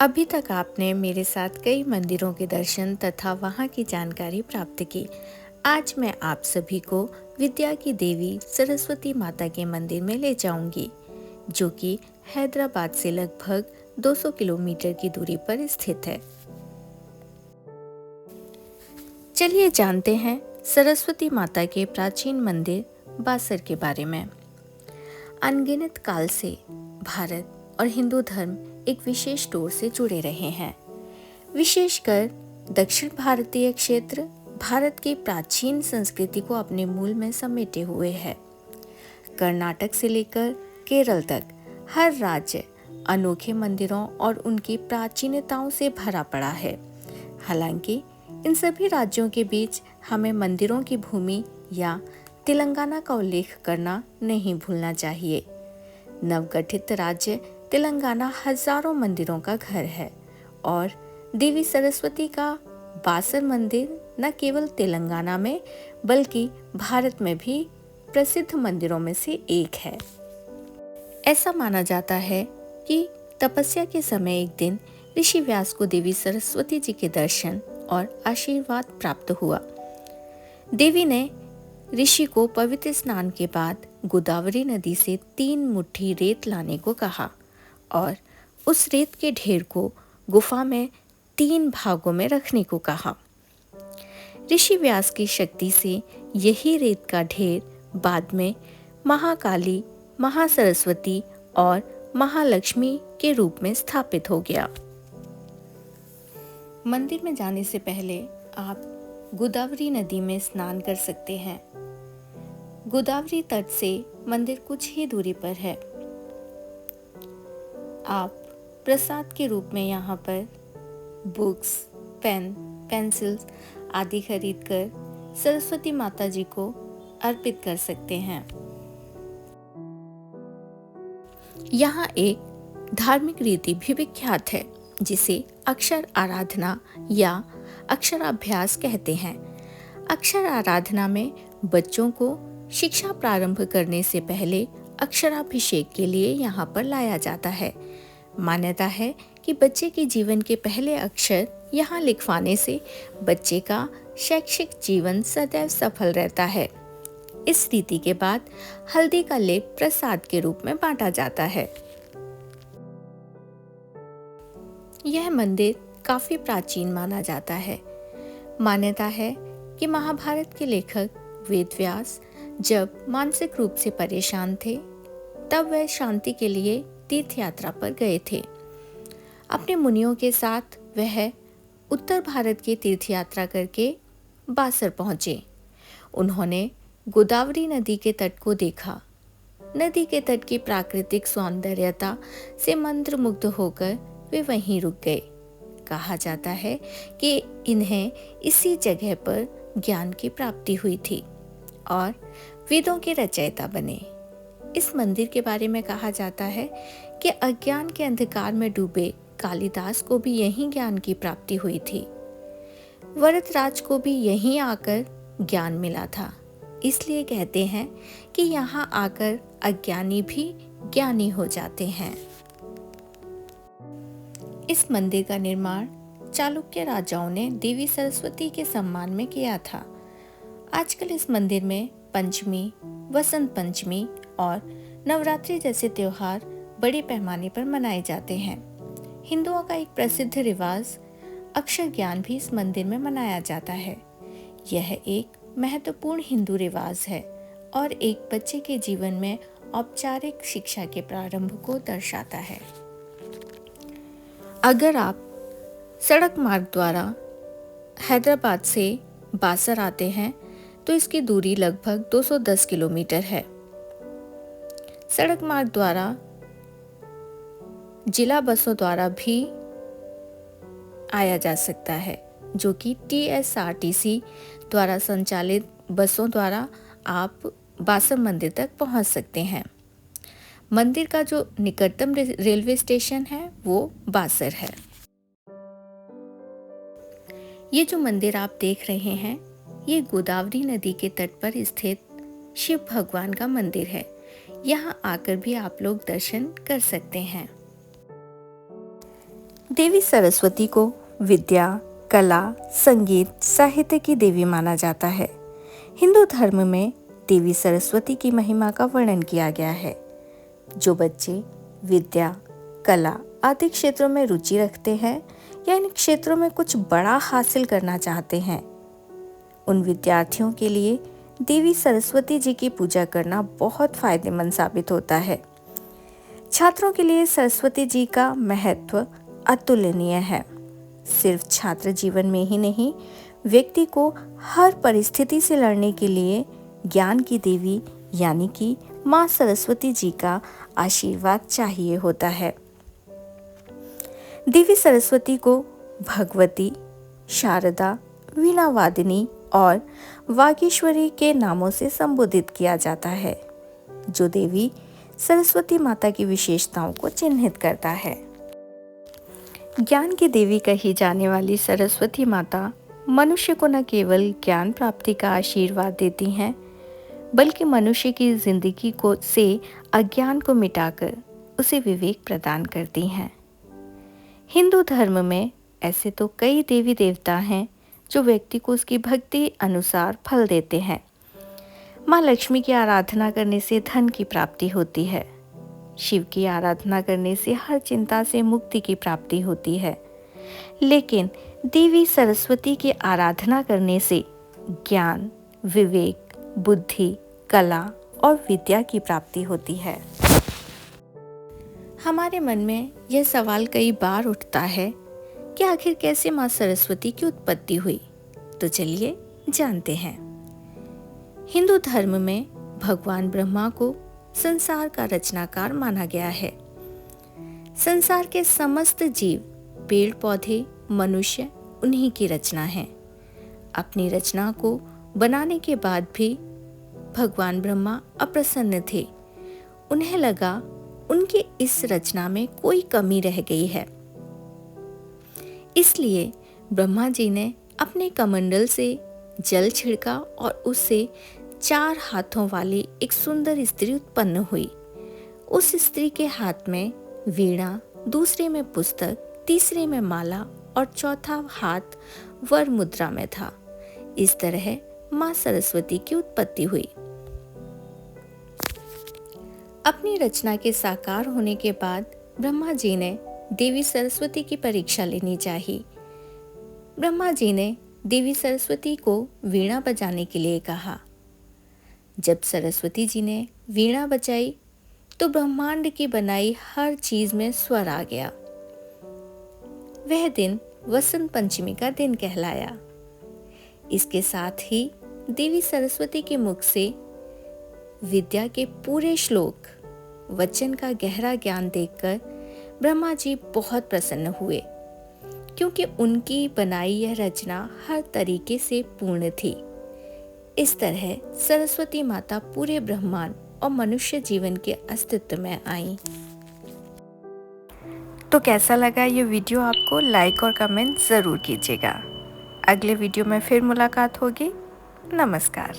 अभी तक आपने मेरे साथ कई मंदिरों के दर्शन तथा वहाँ की जानकारी प्राप्त की। आज मैं आप सभी को विद्या की देवी सरस्वती माता के मंदिर में ले जाऊंगी, जो कि हैदराबाद से लगभग 200 किलोमीटर की दूरी पर स्थित है। चलिए जानते हैं सरस्वती माता के प्राचीन मंदिर बासर के बारे में। अनगिनत काल से भारत और हिंदू धर्म एक विशेष तौर से जुड़े रहे हैं। विशेषकर दक्षिण भारतीय क्षेत्र भारत की प्राचीन संस्कृति को अपने मूल में समेटे हुए है। कर्नाटक से लेकर केरल तक हर राज्य अनोखे मंदिरों और उनकी प्राचीनताओं से भरा पड़ा है। हालांकि इन सभी राज्यों के बीच हमें मंदिरों की भूमि या तेलंगाना का उल्लेख करना नहीं भूलना चाहिए। नवगठित राज्य तेलंगाना हजारों मंदिरों का घर है और देवी सरस्वती का बासर मंदिर न केवल तेलंगाना में बल्कि भारत में भी प्रसिद्ध मंदिरों में से एक है। ऐसा माना जाता है कि तपस्या के समय एक दिन ऋषि व्यास को देवी सरस्वती जी के दर्शन और आशीर्वाद प्राप्त हुआ। देवी ने ऋषि को पवित्र स्नान के बाद गोदावरी नदी से 3 मुट्ठी रेत लाने को कहा और उस रेत के ढेर को गुफा में 3 भागों में रखने को कहा। ऋषि व्यास की शक्ति से यही रेत का ढेर बाद में महाकाली, महासरस्वती और महालक्ष्मी के रूप में स्थापित हो गया। मंदिर में जाने से पहले आप गोदावरी नदी में स्नान कर सकते हैं। गोदावरी तट से मंदिर कुछ ही दूरी पर है। आप प्रसाद के रूप में यहाँ पर बुक्स, पेन, पेंसिल्स आदि खरीदकर सरस्वती माता जी को अर्पित कर सकते हैं। यहाँ एक धार्मिक रीति भी विख्यात है जिसे अक्षर आराधना या अक्षराभ्यास कहते हैं। अक्षर आराधना में बच्चों को शिक्षा प्रारंभ करने से पहले अक्षराभिषेक के लिए यहाँ पर लाया जाता है। मान्यता है कि बच्चे के जीवन के पहले अक्षर यहाँ लिखवाने से बच्चे का शैक्षिक जीवन सदैव सफल रहता है। इस रीति के बाद हल्दी का लेप प्रसाद के रूप में बांटा जाता है। यह मंदिर काफी प्राचीन माना जाता है। मान्यता है कि महाभारत के लेखक वेदव्यास जब मानसिक रूप से परेशान थे तब वह शांति के लिए तीर्थ यात्रा पर गए थे। अपने मुनियों के साथ वह उत्तर भारत की तीर्थ यात्रा करके बासर पहुंचे। उन्होंने गोदावरी नदी के तट को देखा। नदी के तट की प्राकृतिक सौंदर्यता से मंत्रमुग्ध होकर वे वहीं रुक गए। कहा जाता है कि इन्हें इसी जगह पर ज्ञान की प्राप्ति हुई थी और वेदों के रचयिता बने। इस मंदिर के बारे में कहा जाता है कि अज्ञान के अंधकार में डूबे कालिदास को भी यहीं ज्ञान की प्राप्ति हुई थी। वरदराज को भी यहीं आकर ज्ञान मिला था। इसलिए कहते हैं कि यहाँ आकर अज्ञानी भी ज्ञानी हो जाते हैं। इस मंदिर का निर्माण चालुक्य राजाओं ने देवी सरस्वती के सम्मान में किया था। आजकल इस मंदिर में पंचमी, वसंत पंचमी और नवरात्रि जैसे त्योहार बड़े पैमाने पर मनाए जाते हैं। हिंदुओं का एक प्रसिद्ध रिवाज अक्षर ज्ञान भी इस मंदिर में मनाया जाता है। यह एक महत्वपूर्ण हिंदू रिवाज है और एक बच्चे के जीवन में औपचारिक शिक्षा के प्रारंभ को दर्शाता है। अगर आप सड़क मार्ग द्वारा हैदराबाद से बासर आते हैं तो इसकी दूरी लगभग 210 किलोमीटर है। सड़क मार्ग द्वारा जिला बसों द्वारा भी आया जा सकता है, जो कि TSRTC द्वारा संचालित बसों द्वारा आप बासर मंदिर तक पहुंच सकते हैं। मंदिर का जो निकटतम रेलवे स्टेशन है वो बासर है। ये जो मंदिर आप देख रहे हैं ये गोदावरी नदी के तट पर स्थित शिव भगवान का मंदिर है। यहाँ आकर भी आप लोग दर्शन कर सकते हैं। देवी सरस्वती को विद्या, कला, संगीत, साहित्य की देवी माना जाता है। हिंदू धर्म में देवी सरस्वती की महिमा का वर्णन किया गया है। जो बच्चे विद्या, कला आदि क्षेत्रों में रुचि रखते हैं या इन क्षेत्रों में कुछ बड़ा हासिल करना चाहते हैं, उन विद्यार्थियों के लिए देवी सरस्वती जी की पूजा करना बहुत फायदेमंद साबित होता है। छात्रों के लिए सरस्वती जी का महत्व अतुलनीय है। सिर्फ छात्र जीवन में ही नहीं, व्यक्ति को हर परिस्थिति से लड़ने के लिए ज्ञान की देवी यानी कि माँ सरस्वती जी का आशीर्वाद चाहिए होता है। देवी सरस्वती को भगवती, शारदा, वीणावादिनी और वागीश्वरी के नामों से संबोधित किया जाता है, जो देवी सरस्वती माता की विशेषताओं को चिन्हित करता है। ज्ञान की देवी कही जाने वाली सरस्वती माता मनुष्य को न केवल ज्ञान प्राप्ति का आशीर्वाद देती हैं, बल्कि मनुष्य की जिंदगी को से अज्ञान को मिटाकर उसे विवेक प्रदान करती हैं। हिंदू धर्म में ऐसे तो कई देवी देवता हैं जो व्यक्ति को उसकी भक्ति अनुसार फल देते हैं। माँ लक्ष्मी की आराधना करने से धन की प्राप्ति होती है। शिव की आराधना करने से हर चिंता से मुक्ति की प्राप्ति होती है। लेकिन देवी सरस्वती की आराधना करने से ज्ञान, विवेक, बुद्धि, कला और विद्या की प्राप्ति होती है। हमारे मन में यह सवाल कई बार उठता है कि आखिर कैसे माँ सरस्वती की उत्पत्ति हुई। तो चलिए जानते हैं। हिंदू धर्म में भगवान ब्रह्मा को संसार का रचनाकार माना गया है। संसार के समस्त जीव, पेड़ पौधे, मनुष्य उन्हीं की रचना है। अपनी रचना को बनाने के बाद भी भगवान ब्रह्मा अप्रसन्न थे। उन्हें लगा उनकी इस रचना में कोई कमी रह गई है। इसलिए ब्रह्मा जी ने अपने कमंडल से जल छिड़का और उससे 4 हाथों वाली एक सुंदर स्त्री उत्पन्न हुई। उस स्त्री के हाथ में वीणा, दूसरे में पुस्तक, तीसरे में माला और चौथा हाथ वर मुद्रा में था। इस तरह माँ सरस्वती की उत्पत्ति हुई। अपनी रचना के साकार होने के बाद ब्रह्मा जी ने देवी सरस्वती की परीक्षा लेनी चाहिए। ब्रह्मा जी ने देवी सरस्वती को वीणा बजाने के लिए कहा। जब सरस्वती जी ने वीणा बजाई तो ब्रह्मांड की बनाई हर चीज में स्वर आ गया। वह दिन वसंत पंचमी का दिन कहलाया। इसके साथ ही देवी सरस्वती के मुख से विद्या के पूरे श्लोक, वचन का गहरा ज्ञान देखकर ब्रह्मा जी बहुत प्रसन्न हुए, क्योंकि उनकी बनाई यह रचना हर तरीके से पूर्ण थी। इस तरह सरस्वती माता पूरे ब्रह्मांड और मनुष्य जीवन के अस्तित्व में आई। तो कैसा लगा ये वीडियो आपको? लाइक और कमेंट ज़रूर कीजिएगा। अगले वीडियो में फिर मुलाकात होगी। नमस्कार।